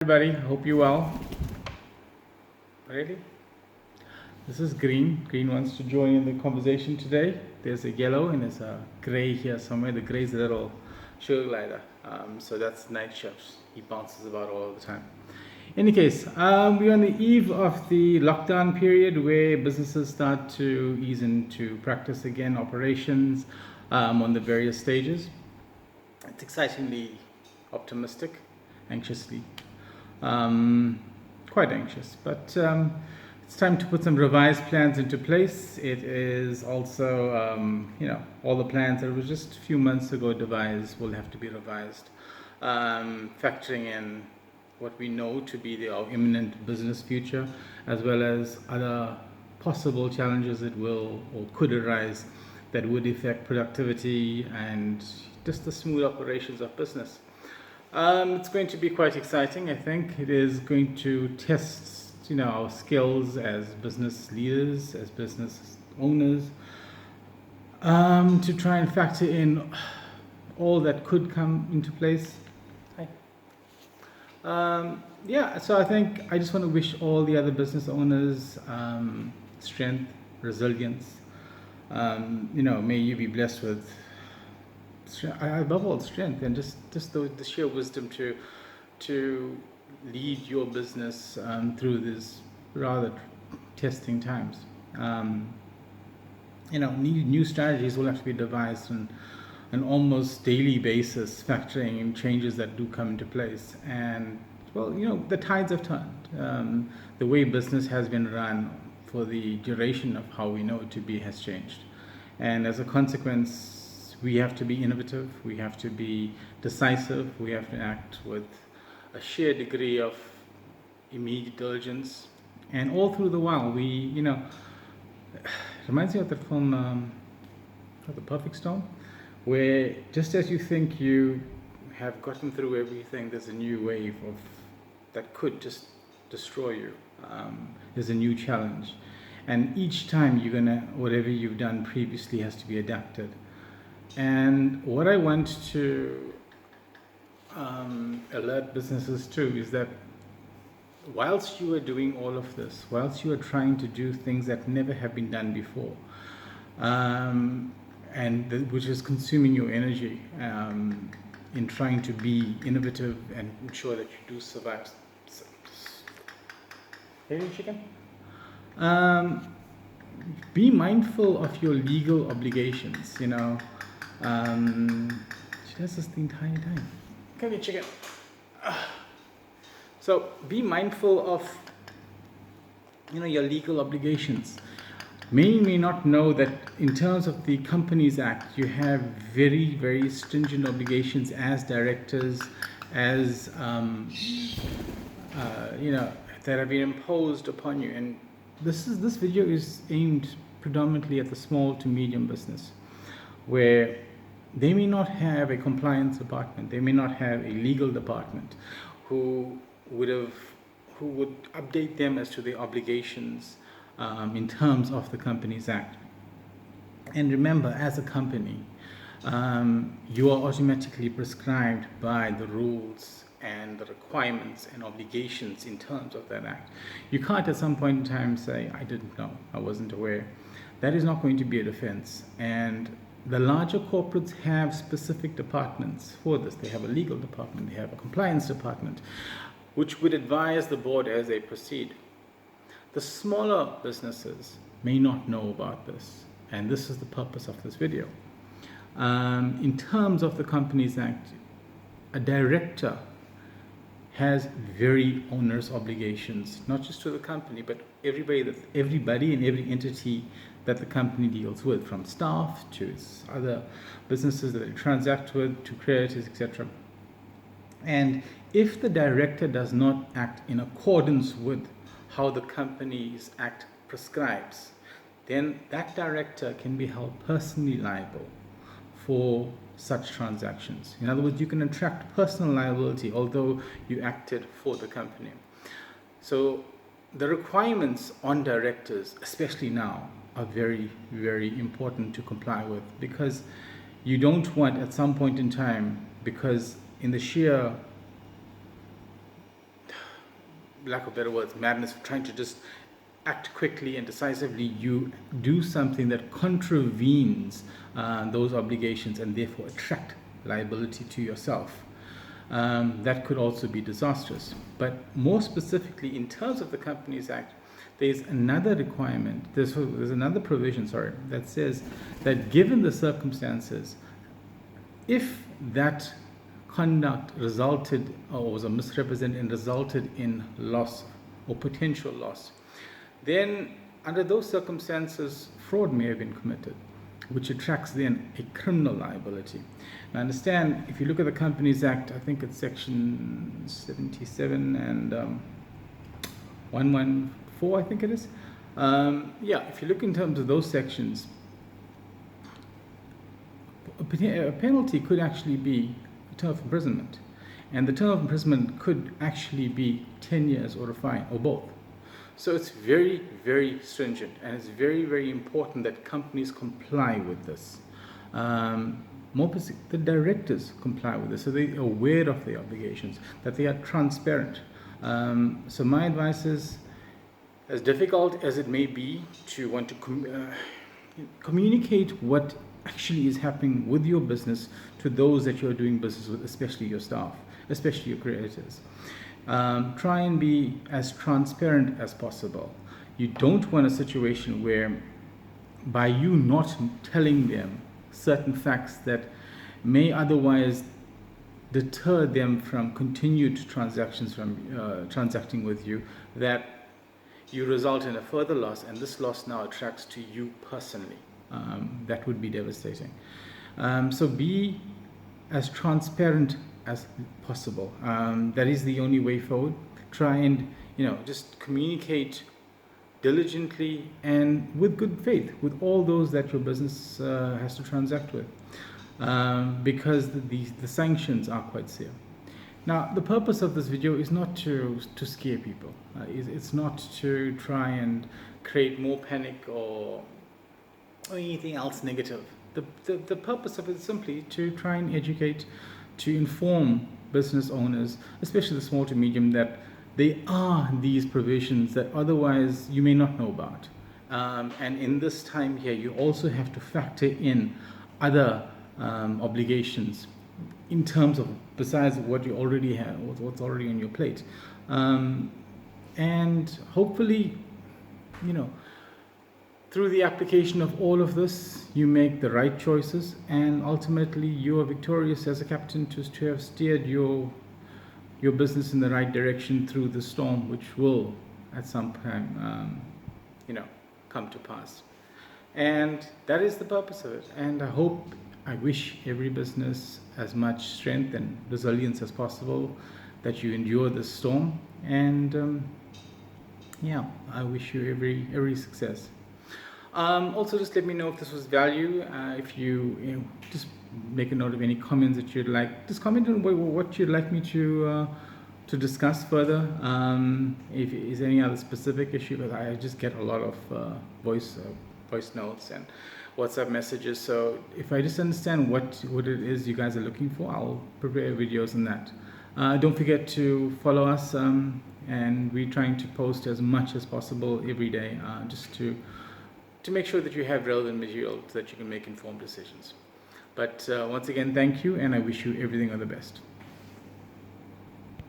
Everybody, hope you well. Ready? This is Green. Green wants to join in the conversation today. There's a yellow and there's a gray here somewhere. The gray is a little sugar glider. So that's night shifts. He bounces about all the time. In any case, we're on the eve of the lockdown period where businesses start to ease into practice again, operations on the various stages. It's excitingly optimistic, anxiously. Quite anxious, but it's time to put some revised plans into place. It is also, all the plans that were just a few months ago devised will have to be revised, factoring in what we know to be our imminent business future, as well as other possible challenges that will or could arise that would affect productivity and just the smooth operations of business. It's going to be quite exciting. I think it is going to test, our skills as business leaders, as business owners, to try and factor in all that could come into place. So I think I just want to wish all the other business owners strength, resilience. May you be blessed with above all strength and just the sheer wisdom to lead your business through these rather testing times. New strategies will have to be devised on an almost daily basis, factoring in changes that do come into place. And the tides have turned. The way business has been run for the duration of how we know it to be has changed, and as a consequence, we have to be innovative, we have to be decisive, we have to act with a sheer degree of immediate diligence. And all through the while, it reminds me of that film, The Perfect Storm, where just as you think you have gotten through everything, there's a new wave that could just destroy you. There's a new challenge. And each time whatever you've done previously has to be adapted. And what I want to alert businesses to is that whilst you are doing all of this, whilst you are trying to do things that never have been done before, which is consuming your energy in trying to be innovative and ensure that you do survive. Hey, chicken. Be mindful of your legal obligations. She does this the entire time. Come here, chicken. So be mindful of your legal obligations. Many may not know that in terms of the Companies Act, you have very, very stringent obligations as directors, as that have been imposed upon you. And this video is aimed predominantly at the small to medium business, where they may not have a compliance department, they may not have a legal department who would update them as to the obligations in terms of the Companies Act. And remember, as a company, you are automatically prescribed by the rules and the requirements and obligations in terms of that act. You can't at some point in time say, I didn't know, I wasn't aware. That is not going to be a defense. And the larger corporates have specific departments for this. They have a legal department, they have a compliance department, which would advise the board as they proceed. The smaller businesses may not know about this, and this is the purpose of this video. In terms of the Companies Act, a director has very onerous obligations, not just to the company, but everybody and every entity that the company deals with, from staff to its other businesses that they transact with, to creditors, etc. And if the director does not act in accordance with how the Companies Act prescribes, then that director can be held personally liable for such transactions. In other words, you can attract personal liability although you acted for the company. So the requirements on directors, especially now, are very, very important to comply with, because you don't want at some point in time, because in the sheer lack of better words, madness, for trying to just act quickly and decisively, you do something that contravenes those obligations and therefore attract liability to yourself. That could also be disastrous. But more specifically, in terms of the Companies Act, there's another requirement, there's another provision, that says that given the circumstances, if that conduct resulted or was a misrepresentation and resulted in loss or potential loss, then under those circumstances, fraud may have been committed, which attracts then a criminal liability. Now understand, if you look at the Companies Act, I think it's section 77 and 114, I think it is. If you look in terms of those sections, a penalty could actually be a term of imprisonment. And the term of imprisonment could actually be 10 years or a fine, or both. So it's very, very stringent, and it's very, very important that companies comply with this. The directors comply with this, so they're aware of their obligations, that they are transparent. So my advice is, as difficult as it may be to want to communicate what actually is happening with your business to those that you're doing business with, especially your staff, especially your creators. Try and be as transparent as possible. You don't want a situation where, by you not telling them certain facts that may otherwise deter them from continued transactions, from transacting with you, that you result in a further loss, and this loss now attracts to you personally. That would be devastating. So be as transparent as possible. That is the only way forward. Try and just communicate diligently and with good faith with all those that your business has to transact with, because the sanctions are quite severe. Now, the purpose of this video is not to scare people. It's not to try and create more panic or anything else negative. The purpose of it is simply to try and educate, to inform business owners, especially the small to medium, that there are these provisions that otherwise you may not know about. And in this time here, you also have to factor in other obligations in terms of, besides what you already have, what's already on your plate. And hopefully, through the application of all of this, you make the right choices, and ultimately you are victorious as a captain to have steered your business in the right direction through the storm, which will at some time come to pass. And that is the purpose of it. And I wish every business as much strength and resilience as possible, that you endure this storm. And I wish you every success. Also, just let me know if this was value. If you just make a note of any comments that you'd like. Just comment on what you'd like me to discuss further. If is any other specific issue, because I just get a lot of voice notes and WhatsApp messages. So if I just understand what it is you guys are looking for, I'll prepare videos on that. Don't forget to follow us, and we're trying to post as much as possible every day, just to make sure that you have relevant material so that you can make informed decisions. But once again, thank you, and I wish you everything of the best.